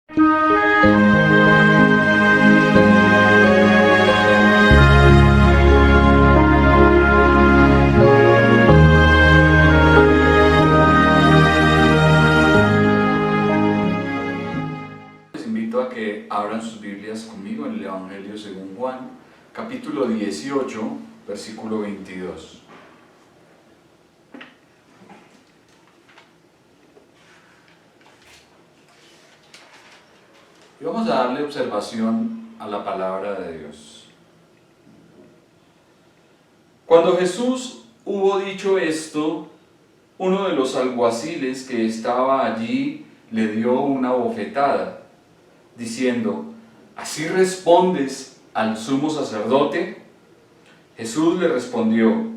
Les invito a que abran sus Biblias conmigo en el Evangelio según Juan, capítulo 18, versículo 22. Y vamos a darle observación a la palabra de Dios. Cuando Jesús hubo dicho esto, uno de los alguaciles que estaba allí le dio una bofetada, diciendo: ¿así respondes al sumo sacerdote? Jesús le respondió: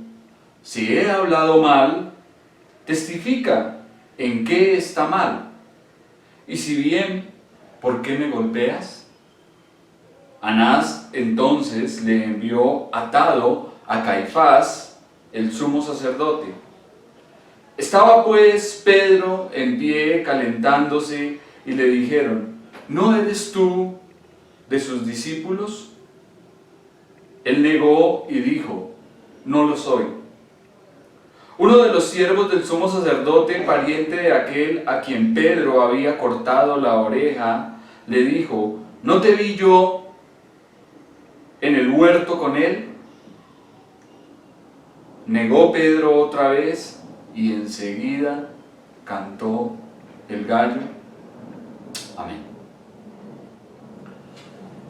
si he hablado mal, testifica en qué está mal, y si bien, ¿por qué me golpeas? Anás entonces le envió atado a Caifás, el sumo sacerdote. Estaba pues Pedro en pie calentándose y le dijeron: ¿no eres tú de sus discípulos? Él negó y dijo: no lo soy. Uno de los siervos del sumo sacerdote, pariente de aquel a quien Pedro había cortado la oreja, le dijo: ¿no te vi yo en el huerto con él? Negó Pedro otra vez y enseguida cantó el gallo. Amén.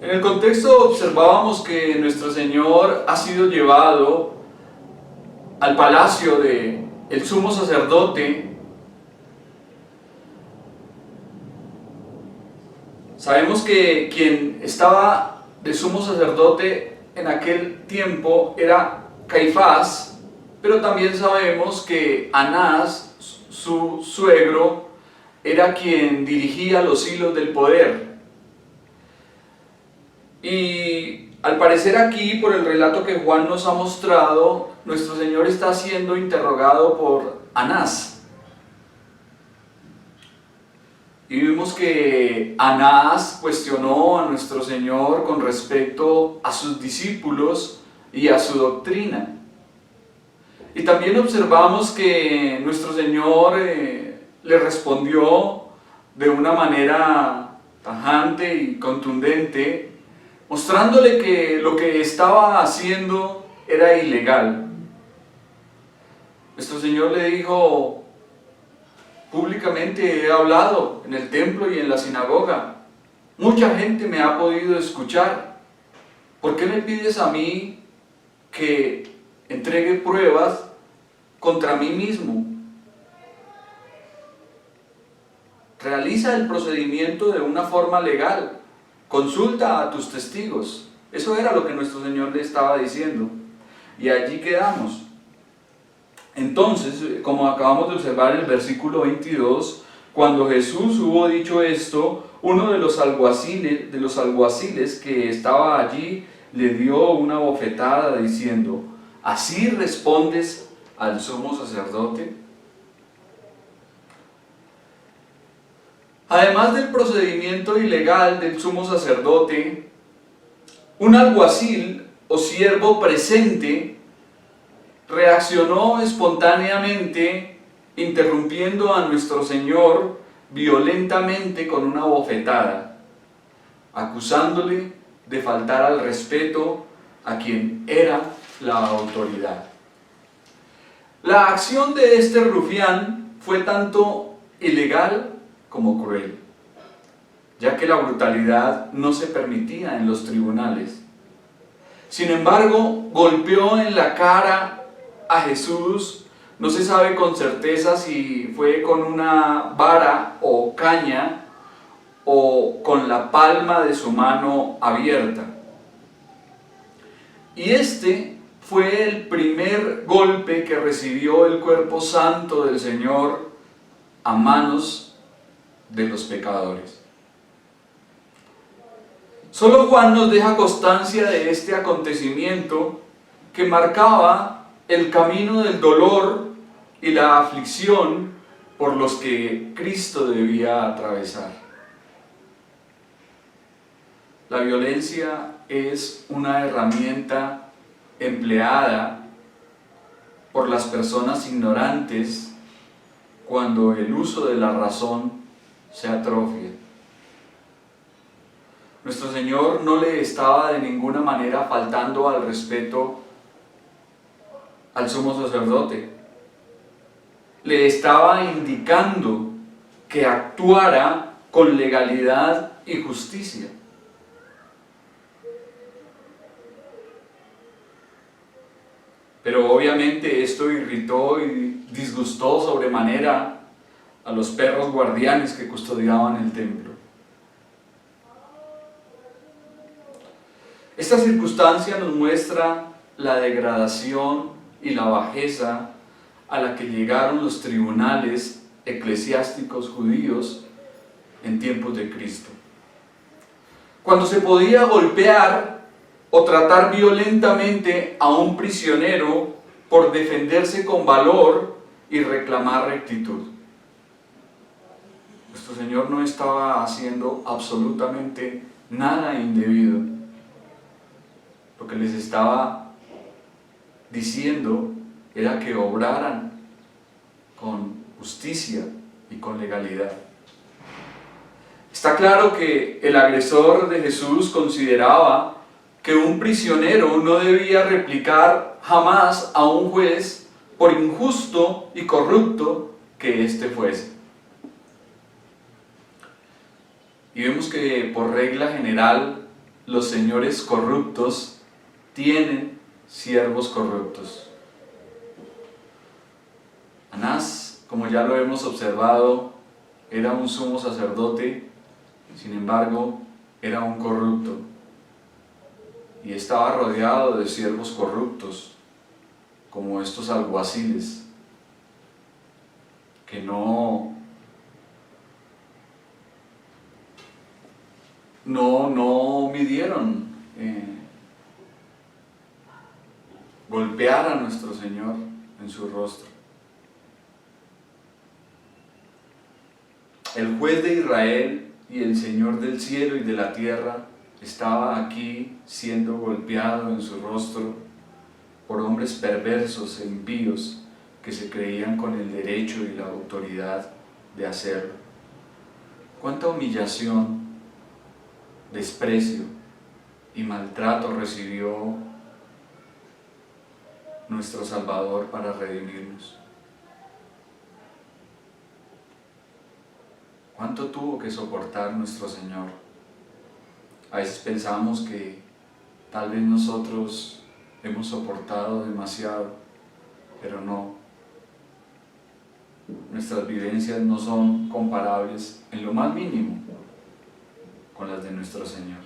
En el contexto observábamos que nuestro Señor ha sido llevado al palacio del sumo sacerdote. Sabemos que quien estaba de sumo sacerdote en aquel tiempo era Caifás, pero también sabemos que Anás, su suegro, era quien dirigía los hilos del poder. Y al parecer aquí, por el relato que Juan nos ha mostrado, nuestro Señor está siendo interrogado por Anás. Y vimos que Anás cuestionó a nuestro Señor con respecto a sus discípulos y a su doctrina. Y también observamos que nuestro Señor le respondió de una manera tajante y contundente, mostrándole que lo que estaba haciendo era ilegal. Nuestro Señor le dijo: públicamente he hablado en el templo y en la sinagoga. Mucha gente me ha podido escuchar. ¿Por qué me pides a mí que entregue pruebas contra mí mismo? Realiza el procedimiento de una forma legal. Consulta a tus testigos. Eso era lo que nuestro Señor le estaba diciendo. Y allí quedamos. Entonces, como acabamos de observar en el versículo 22, cuando Jesús hubo dicho esto, uno de los alguaciles que estaba allí le dio una bofetada diciendo: ¿así respondes al sumo sacerdote? Además del procedimiento ilegal del sumo sacerdote, un alguacil o siervo presente reaccionó espontáneamente, interrumpiendo a nuestro Señor violentamente con una bofetada, acusándole de faltar al respeto a quien era la autoridad. La acción de este rufián fue tanto ilegal como cruel, ya que la brutalidad no se permitía en los tribunales. Sin embargo, golpeó en la cara a Jesús. No se sabe con certeza si fue con una vara o caña o con la palma de su mano abierta. Y este fue el primer golpe que recibió el cuerpo santo del Señor a manos de los pecadores. Solo Juan nos deja constancia de este acontecimiento que marcaba el camino del dolor y la aflicción por los que Cristo debía atravesar. La violencia es una herramienta empleada por las personas ignorantes cuando el uso de la razón se atrofia. Nuestro Señor no le estaba de ninguna manera faltando al respeto al sumo sacerdote. Le estaba indicando que actuara con legalidad y justicia. Pero obviamente esto irritó y disgustó sobremanera a los perros guardianes que custodiaban el templo. Esta circunstancia nos muestra la degradación y la bajeza a la que llegaron los tribunales eclesiásticos judíos en tiempos de Cristo. Cuando se podía golpear o tratar violentamente a un prisionero por defenderse con valor y reclamar rectitud. Nuestro Señor no estaba haciendo absolutamente nada indebido. Lo que les estaba diciendo era que obraran con justicia y con legalidad. Está claro que el agresor de Jesús consideraba que un prisionero no debía replicar jamás a un juez por injusto y corrupto que éste fuese. Y vemos que por regla general los señores corruptos tienen siervos corruptos. Anás, como ya lo hemos observado, era un sumo sacerdote, sin embargo, era un corrupto. Y estaba rodeado de siervos corruptos, como estos alguaciles, que no midieron golpear a nuestro Señor en su rostro. El juez de Israel y el Señor del cielo y de la tierra estaba aquí siendo golpeado en su rostro por hombres perversos e impíos que se creían con el derecho y la autoridad de hacerlo. Cuánta humillación, desprecio y maltrato recibió nuestro Salvador para redimirnos. ¿Cuánto tuvo que soportar nuestro Señor? A veces pensamos que tal vez nosotros hemos soportado demasiado, pero no. Nuestras vivencias no son comparables en lo más mínimo con las de nuestro Señor.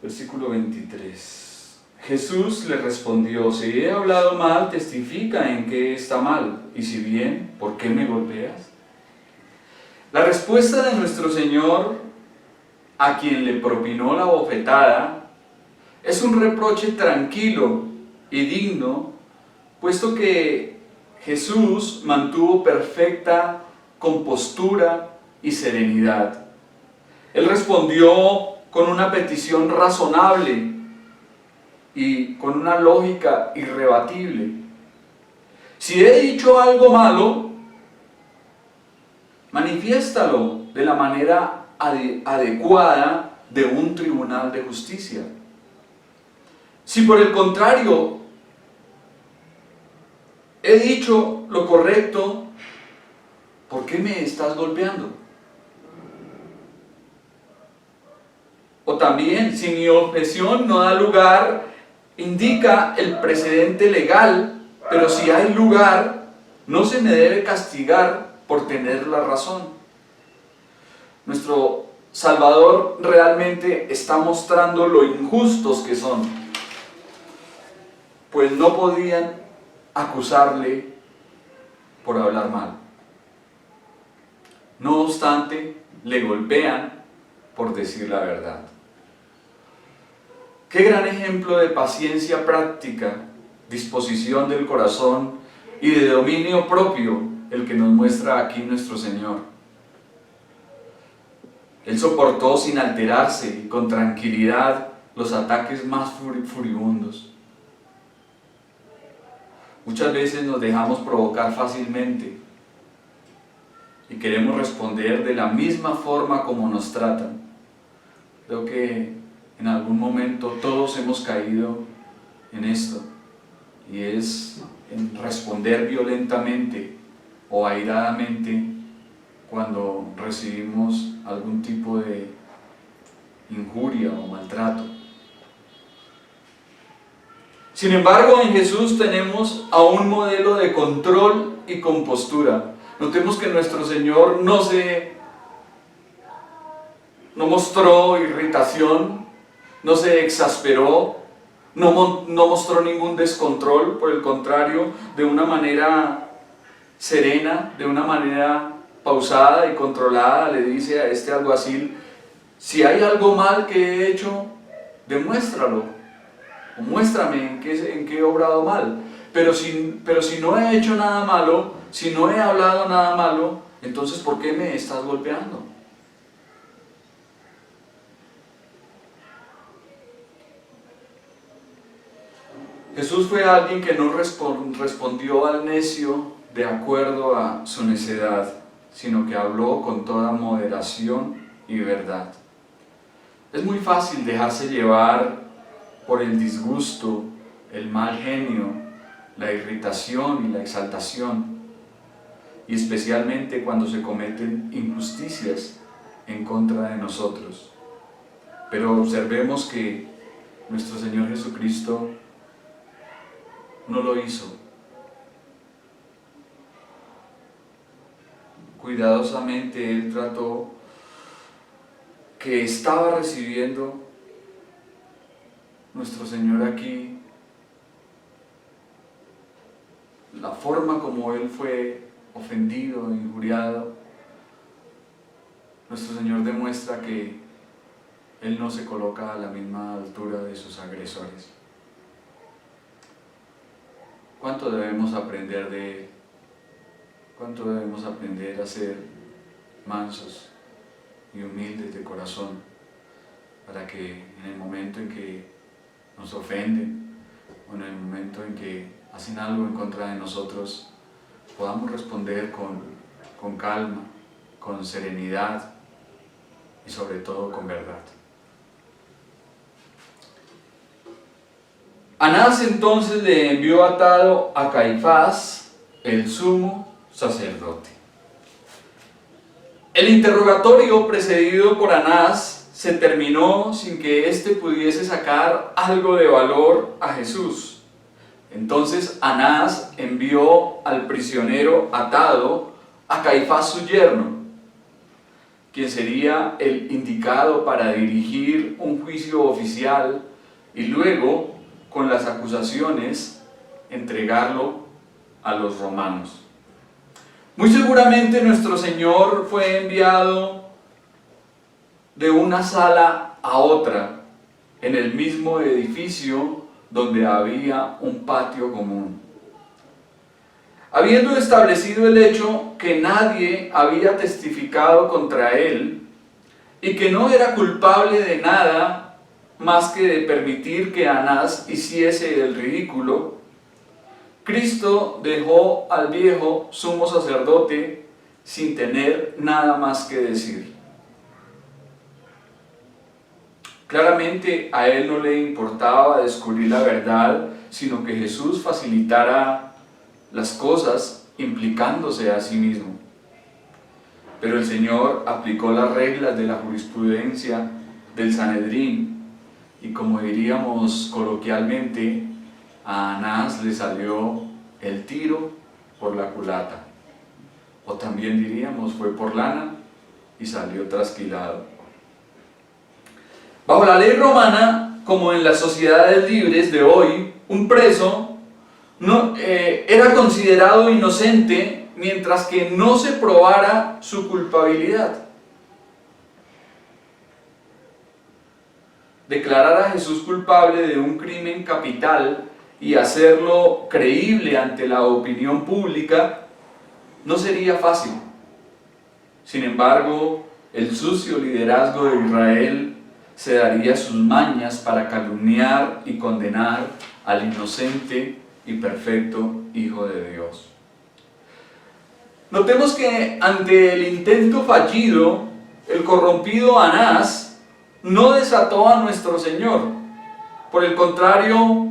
Versículo 23. Jesús le respondió: si he hablado mal, testifica en qué está mal, y si bien, ¿por qué me golpeas? La respuesta de nuestro Señor a quien le propinó la bofetada es un reproche tranquilo y digno, puesto que Jesús mantuvo perfecta compostura y serenidad. Él respondió con una petición razonable y con una lógica irrebatible. Si he dicho algo malo, manifiéstalo de la manera adecuada de un tribunal de justicia. Si por el contrario he dicho lo correcto, ¿por qué me estás golpeando? O también, si mi objeción no da lugar, indica el precedente legal, pero si hay lugar, no se me debe castigar por tener la razón. Nuestro Salvador realmente está mostrando lo injustos que son, pues no podían acusarle por hablar mal. No obstante, le golpean por decir la verdad. Qué gran ejemplo de paciencia práctica, disposición del corazón y de dominio propio el que nos muestra aquí nuestro Señor. Él soportó sin alterarse y con tranquilidad los ataques más furibundos. Muchas veces nos dejamos provocar fácilmente y queremos responder de la misma forma como nos tratan. Creo que en algún momento todos hemos caído en esto, y es en responder violentamente o airadamente cuando recibimos algún tipo de injuria o maltrato. Sin embargo, en Jesús tenemos a un modelo de control y compostura. Notemos que nuestro Señor no mostró irritación, no se exasperó, no mostró ningún descontrol. Por el contrario, de una manera serena, de una manera pausada y controlada, le dice a este alguacil: si hay algo mal que he hecho, demuéstralo, o muéstrame en qué he obrado mal. Pero si no he hecho nada malo, si no he hablado nada malo, entonces ¿por qué me estás golpeando? Jesús fue alguien que no respondió al necio de acuerdo a su necedad, sino que habló con toda moderación y verdad. Es muy fácil dejarse llevar por el disgusto, el mal genio, la irritación y la exaltación, y especialmente cuando se cometen injusticias en contra de nosotros. Pero observemos que nuestro Señor Jesucristo no lo hizo. Cuidadosamente Él trató que estaba recibiendo nuestro Señor aquí, la forma como Él fue ofendido, injuriado. Nuestro Señor demuestra que Él no se coloca a la misma altura de sus agresores. ¿Cuánto debemos aprender de Él? ¿Cuánto debemos aprender a ser mansos y humildes de corazón, para que en el momento en que nos ofenden o en el momento en que hacen algo en contra de nosotros, podamos responder con calma, con serenidad y sobre todo con verdad? Anás entonces le envió atado a Caifás, el sumo sacerdote. El interrogatorio precedido por Anás se terminó sin que éste pudiese sacar algo de valor a Jesús. Entonces Anás envió al prisionero atado a Caifás, su yerno, quien sería el indicado para dirigir un juicio oficial y luego, con las acusaciones, entregarlo a los romanos. Muy seguramente nuestro Señor fue enviado de una sala a otra, en el mismo edificio donde había un patio común. Habiendo establecido el hecho que nadie había testificado contra él y que no era culpable de nada más que de permitir que Anás hiciese el ridículo, Cristo dejó al viejo sumo sacerdote sin tener nada más que decir. Claramente a él no le importaba descubrir la verdad, sino que Jesús facilitara las cosas implicándose a sí mismo. Pero el Señor aplicó las reglas de la jurisprudencia del Sanedrín y, como diríamos coloquialmente, a Anás le salió el tiro por la culata, o también diríamos fue por lana y salió trasquilado. Bajo la ley romana, como en las sociedades libres de hoy, un preso era considerado inocente mientras que no se probara su culpabilidad. Declarar a Jesús culpable de un crimen capital y hacerlo creíble ante la opinión pública no sería fácil. Sin embargo, el sucio liderazgo de Israel se daría sus mañas para calumniar y condenar al inocente y perfecto Hijo de Dios. Notemos que ante el intento fallido, el corrompido Anás no desató a nuestro Señor. Por el contrario,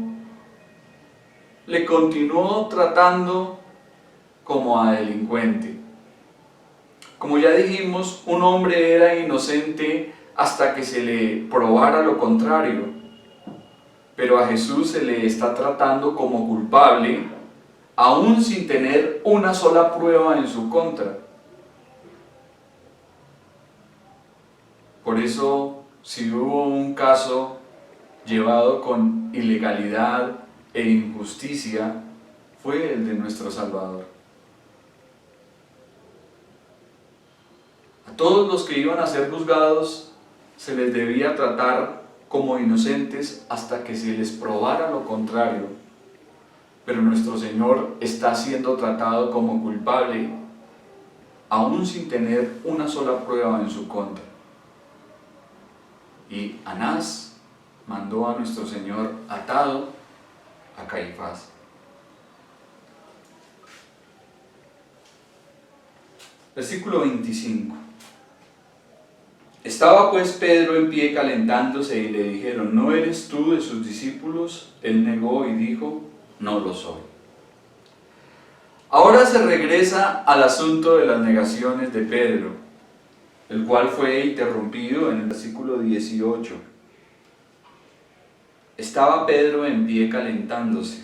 le continuó tratando como a delincuente. Como ya dijimos, un hombre era inocente hasta que se le probara lo contrario, pero a Jesús se le está tratando como culpable, aún sin tener una sola prueba en su contra. Por eso, si hubo un caso llevado con ilegalidad e injusticia, fue el de nuestro Salvador. A todos los que iban a ser juzgados se les debía tratar como inocentes hasta que se les probara lo contrario. Pero nuestro Señor está siendo tratado como culpable, aún sin tener una sola prueba en su contra. Y Anás mandó a nuestro Señor atado a Caifás. Versículo 25. Estaba pues Pedro en pie calentándose y le dijeron: ¿No eres tú de sus discípulos? Él negó y dijo: No lo soy. Ahora se regresa al asunto de las negaciones de Pedro, el cual fue interrumpido en el versículo 18. Estaba Pedro en pie calentándose,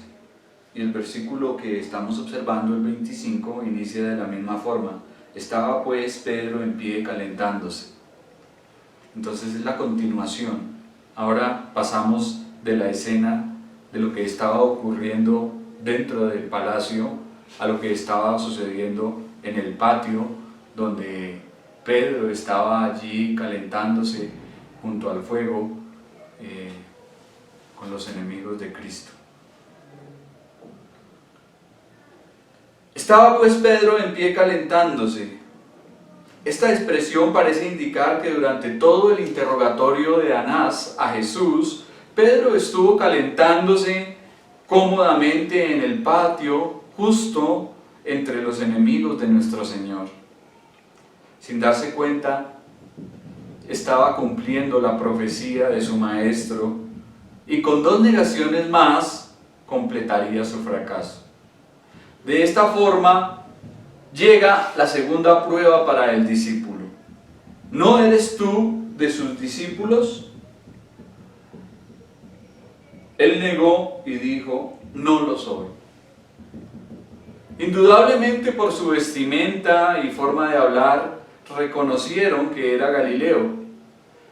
y el versículo que estamos observando, el 25, inicia de la misma forma. Estaba pues Pedro en pie calentándose. Entonces es la continuación. Ahora pasamos de la escena de lo que estaba ocurriendo dentro del palacio a lo que estaba sucediendo en el patio, donde Pedro estaba allí calentándose junto al fuego con los enemigos de Cristo. Estaba pues Pedro en pie calentándose. Esta expresión parece indicar que durante todo el interrogatorio de Anás a Jesús, Pedro estuvo calentándose cómodamente en el patio, justo entre los enemigos de nuestro Señor. Sin darse cuenta, estaba cumpliendo la profecía de su maestro y con 2 negaciones más completaría su fracaso. De esta forma, llega la segunda prueba para el discípulo. ¿No eres tú de sus discípulos? Él negó y dijo: No lo soy. Indudablemente por su vestimenta y forma de hablar, reconocieron que era Galileo.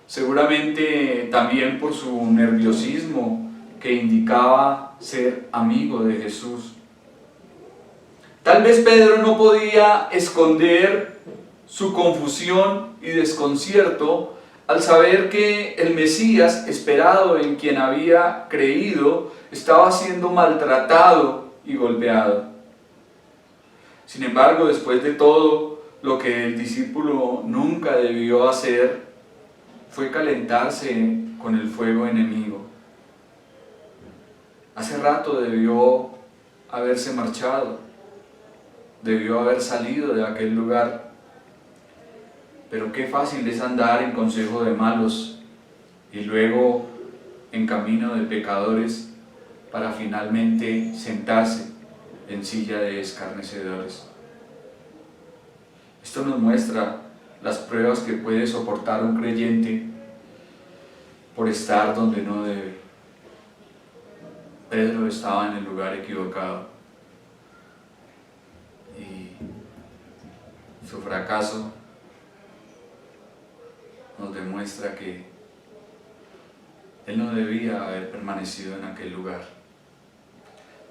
Seguramente también por su nerviosismo, que indicaba ser amigo de Jesús. Tal vez Pedro no podía esconder su confusión y desconcierto al saber que el Mesías esperado, en quien había creído, estaba siendo maltratado y golpeado. Sin embargo, después de todo, lo que el discípulo nunca debió hacer fue calentarse con el fuego enemigo. Hace rato debió haberse marchado, debió haber salido de aquel lugar. Pero qué fácil es andar en consejo de malos y luego en camino de pecadores para finalmente sentarse en silla de escarnecedores. Esto nos muestra las pruebas que puede soportar un creyente por estar donde no debe. Pedro estaba en el lugar equivocado y su fracaso nos demuestra que él no debía haber permanecido en aquel lugar.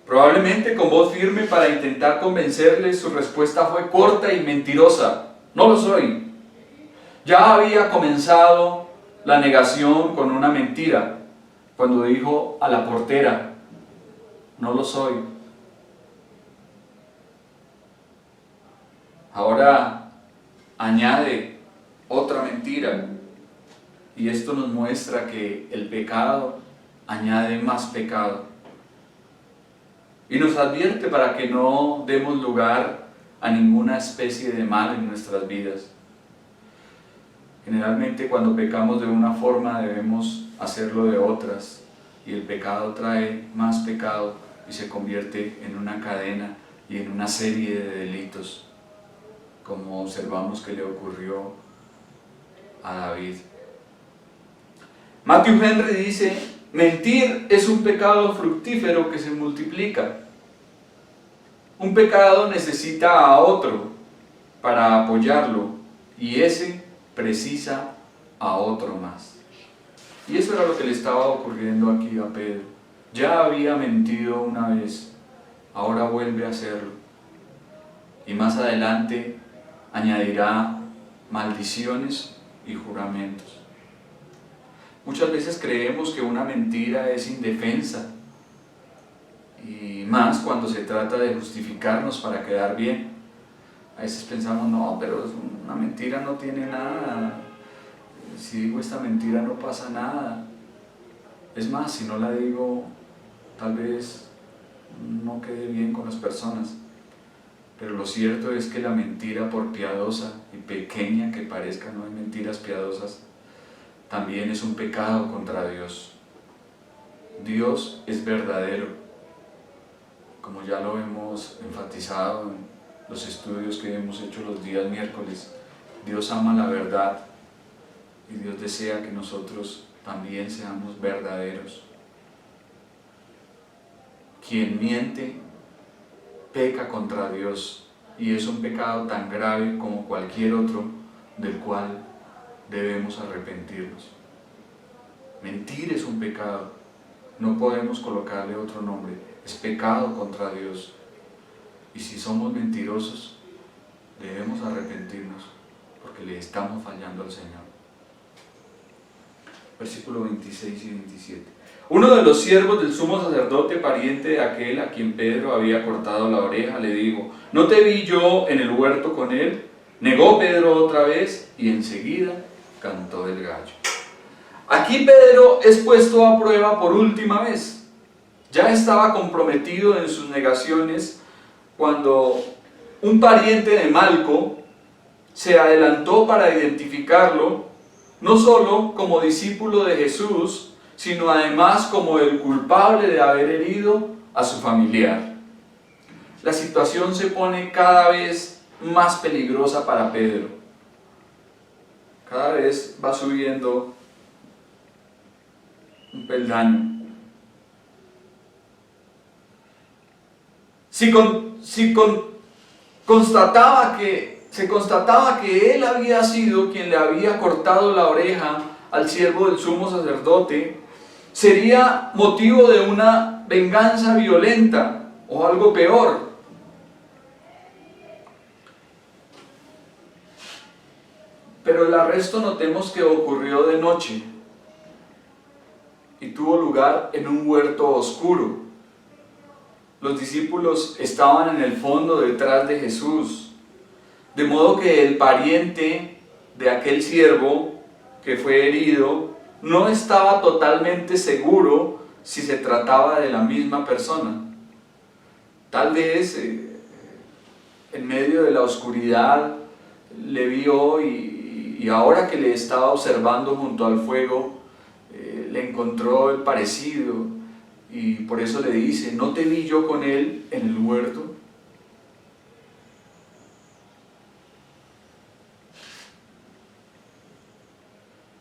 Probablemente con voz firme para intentar convencerle, su respuesta fue corta y mentirosa: No lo soy. Ya había comenzado la negación con una mentira, cuando dijo a la portera: No lo soy. Ahora añade otra mentira. Y esto nos muestra que el pecado añade más pecado. Y nos advierte para que no demos lugar a ninguna especie de mal en nuestras vidas. Generalmente cuando pecamos de una forma debemos hacerlo de otras, y el pecado trae más pecado y se convierte en una cadena y en una serie de delitos, como observamos que le ocurrió a David. Matthew Henry dice: mentir es un pecado fructífero que se multiplica. Un pecado necesita a otro para apoyarlo, y ese precisa a otro más. Y eso era lo que le estaba ocurriendo aquí a Pedro. Ya había mentido una vez, ahora vuelve a hacerlo. Y más adelante añadirá maldiciones y juramentos. Muchas veces creemos que una mentira es indefensa, y más cuando se trata de justificarnos para quedar bien. A veces pensamos, no, pero una mentira no tiene nada, si digo esta mentira no pasa nada. Es más, si no la digo, tal vez no quede bien con las personas. Pero lo cierto es que la mentira, por piadosa y pequeña que parezca, no hay mentiras piadosas, también es un pecado contra Dios. Dios es verdadero, como ya lo hemos enfatizado en los estudios que hemos hecho los días miércoles. Dios ama la verdad y Dios desea que nosotros también seamos verdaderos. Quien miente peca contra Dios, y es un pecado tan grave como cualquier otro del cual debemos arrepentirnos. Mentir es un pecado, no podemos colocarle otro nombre, es pecado contra Dios. Y si somos mentirosos, debemos arrepentirnos, porque le estamos fallando al Señor. Versículo 26 y 27. Uno de los siervos del sumo sacerdote, pariente de aquel a quien Pedro había cortado la oreja, le dijo: ¿no te vi yo en el huerto con él? Negó Pedro otra vez, y enseguida cantó el gallo. Aquí Pedro es puesto a prueba por última vez. Ya estaba comprometido en sus negaciones cuando un pariente de Malco se adelantó para identificarlo, no solo como discípulo de Jesús, sino además como el culpable de haber herido a su familiar. La situación se pone cada vez más peligrosa para Pedro. Cada vez va subiendo un peldaño. Se constataba que él había sido quien le había cortado la oreja al siervo del sumo sacerdote, sería motivo de una venganza violenta o algo peor. Pero el arresto, notemos que ocurrió de noche y tuvo lugar en un huerto oscuro. Los discípulos estaban en el fondo detrás de Jesús, de modo que el pariente de aquel siervo que fue herido no estaba totalmente seguro si se trataba de la misma persona. Tal vez en medio de la oscuridad le vio, y ahora que le estaba observando junto al fuego, le encontró el parecido, y por eso le dice: ¿no te vi yo con él en el huerto?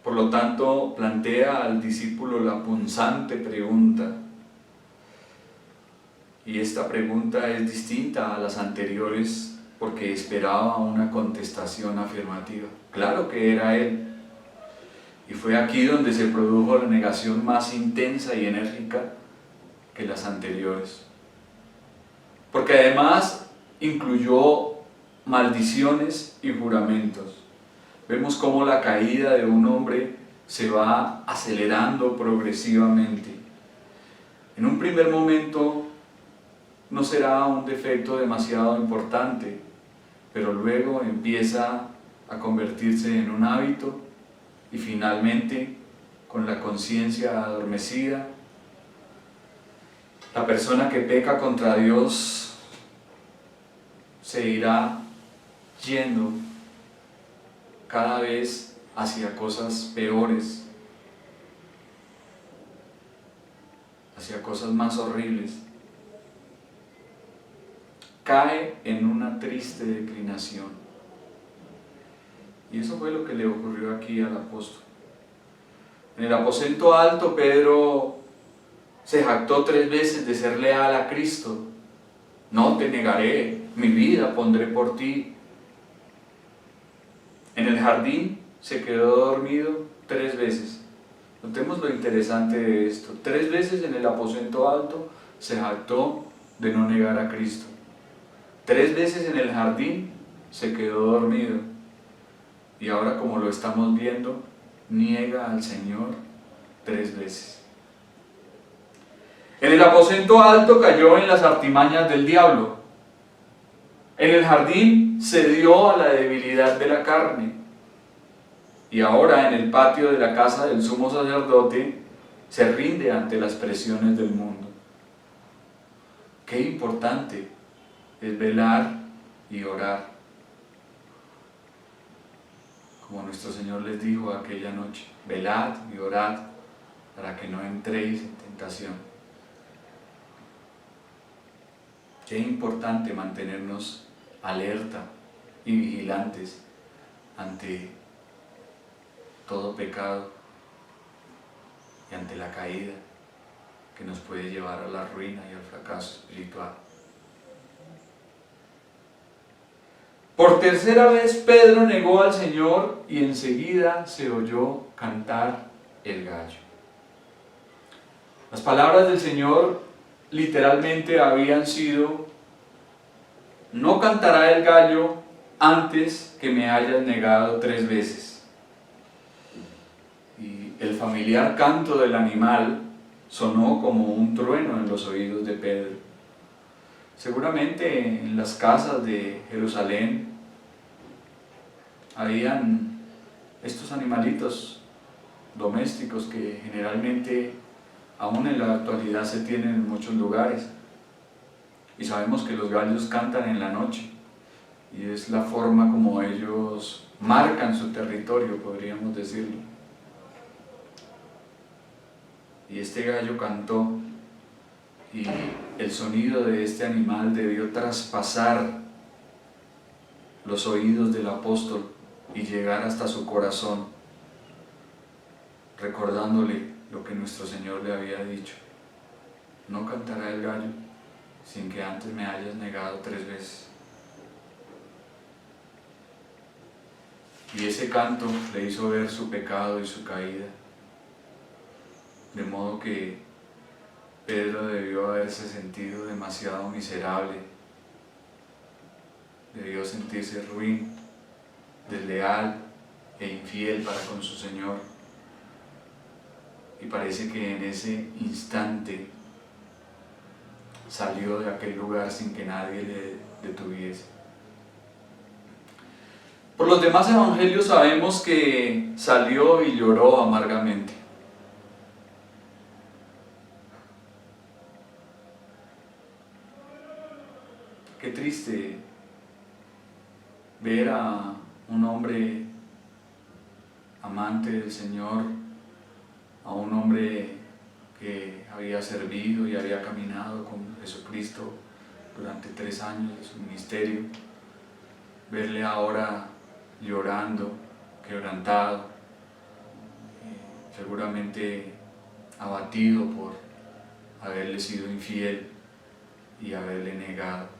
Por lo tanto, plantea al discípulo la punzante pregunta. Y esta pregunta es distinta a las anteriores porque esperaba una contestación afirmativa. Claro que era él. Y fue aquí donde se produjo la negación más intensa y enérgica que las anteriores. Porque además incluyó maldiciones y juramentos. Vemos cómo la caída de un hombre se va acelerando progresivamente. En un primer momento no será un defecto demasiado importante, pero luego empieza a convertirse en un hábito y finalmente, con la conciencia adormecida, la persona que peca contra Dios se irá yendo cada vez hacia cosas peores, hacia cosas más horribles. Cae en una triste declinación. Y eso fue lo que le ocurrió aquí al apóstol. En el aposento alto, Pedro se jactó 3 veces de ser leal a Cristo. No te negaré, mi vida pondré por ti. En el jardín se quedó dormido 3 veces. Notemos lo interesante de esto. 3 veces en el aposento alto se jactó de no negar a Cristo. 3 veces en el jardín se quedó dormido. Y ahora, como lo estamos viendo, niega al Señor 3 veces. En el aposento alto cayó en las artimañas del diablo. En el jardín cedió a la debilidad de la carne. Y ahora en el patio de la casa del sumo sacerdote se rinde ante las presiones del mundo. Qué importante es velar y orar, como nuestro Señor les dijo aquella noche: velad y orad para que no entréis en tentación. Qué importante mantenernos alerta y vigilantes ante todo pecado y ante la caída que nos puede llevar a la ruina y al fracaso espiritual. Por tercera vez Pedro negó al Señor y enseguida se oyó cantar el gallo. Las palabras del Señor literalmente habían sido: no cantará el gallo antes que me hayas negado 3 veces. Y el familiar canto del animal sonó como un trueno en los oídos de Pedro. Seguramente en las casas de Jerusalén habían estos animalitos domésticos que generalmente aún en la actualidad se tienen en muchos lugares. Y sabemos que los gallos cantan en la noche y es la forma como ellos marcan su territorio, podríamos decirlo. Y este gallo cantó, y el sonido de este animal debió traspasar los oídos del apóstol y llegar hasta su corazón, recordándole lo que nuestro Señor le había dicho: no cantará el gallo sin que antes me hayas negado 3 veces. Y ese canto le hizo ver su pecado y su caída, de modo que Pedro debió haberse sentido demasiado miserable, debió sentirse ruin, desleal e infiel para con su Señor. Y parece que en ese instante salió de aquel lugar sin que nadie le detuviese. Por los demás evangelios sabemos que salió y lloró amargamente. Qué triste ver a un hombre amante del Señor, a un hombre que había servido y había caminado con Jesucristo durante 3 años de su ministerio, verle ahora llorando, quebrantado, seguramente abatido por haberle sido infiel y haberle negado.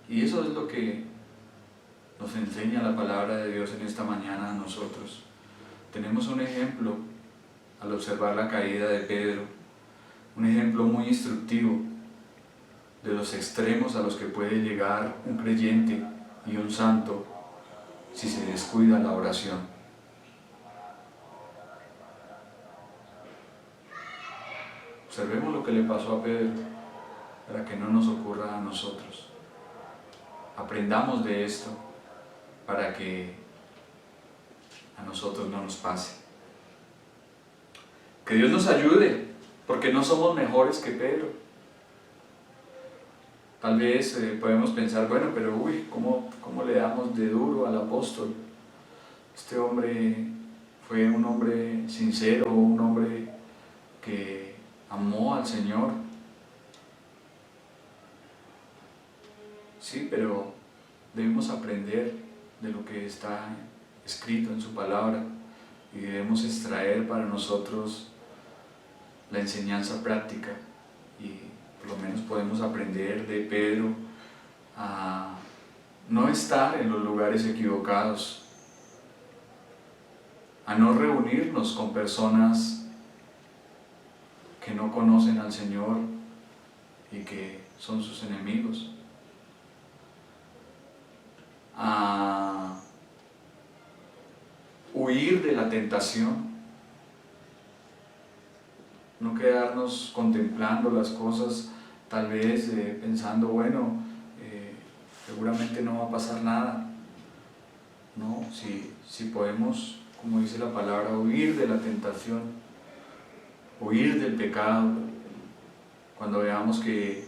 Y eso es lo que nos enseña la palabra de Dios en esta mañana a nosotros. Tenemos un ejemplo al observar la caída de Pedro, un ejemplo muy instructivo de los extremos a los que puede llegar un creyente y un santo si se descuida la oración. Observemos lo que le pasó a Pedro para que no nos ocurra a nosotros. aprendamos de esto para que a nosotros no nos pase. Que Dios nos ayude, porque no somos mejores que Pedro. Tal vez podemos pensar, bueno, pero ¿cómo le damos de duro al apóstol? Este hombre fue un hombre sincero, un hombre que amó al Señor. Sí, pero debemos aprender de lo que está escrito en su palabra y debemos extraer para nosotros la enseñanza práctica, y por lo menos podemos aprender de Pedro a no estar en los lugares equivocados, a no reunirnos con personas que no conocen al Señor y que son sus enemigos, a huir de la tentación, no quedarnos contemplando las cosas, tal vez pensando, bueno, seguramente no va a pasar nada. No, si podemos, como dice la palabra, huir de la tentación, huir del pecado, cuando veamos que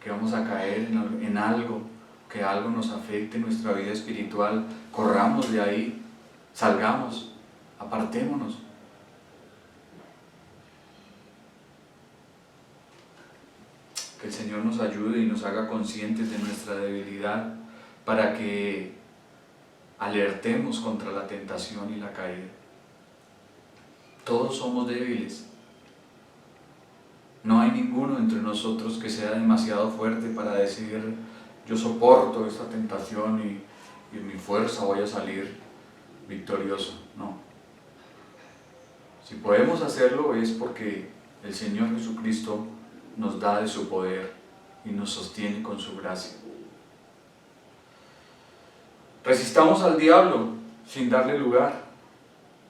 vamos a caer en algo, que algo nos afecte en nuestra vida espiritual, corramos de ahí, salgamos, apartémonos. Que el Señor nos ayude y nos haga conscientes de nuestra debilidad para que alertemos contra la tentación y la caída. Todos somos débiles. No hay ninguno entre nosotros que sea demasiado fuerte para decir, yo soporto esta tentación y en mi fuerza voy a salir victorioso. No. Si podemos hacerlo es porque el Señor Jesucristo nos da de su poder y nos sostiene con su gracia. Resistamos al diablo sin darle lugar.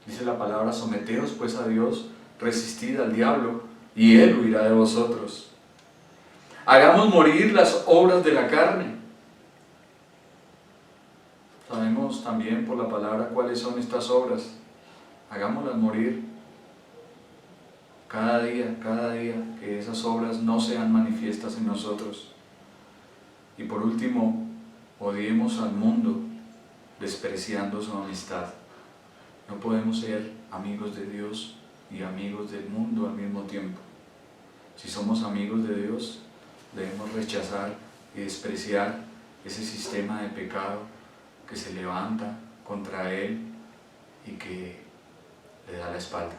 Dice la palabra, someteos pues a Dios, resistid al diablo y Él huirá de vosotros. Hagamos morir las obras de la carne. Sabemos también por la palabra cuáles son estas obras. Hagámoslas morir cada día, que esas obras no sean manifiestas en nosotros. Y por último, odiemos al mundo, despreciando su amistad. No podemos ser amigos de Dios y amigos del mundo al mismo tiempo. Si somos amigos de Dios, debemos rechazar y despreciar ese sistema de pecado que se levanta contra Él y que le da la espalda.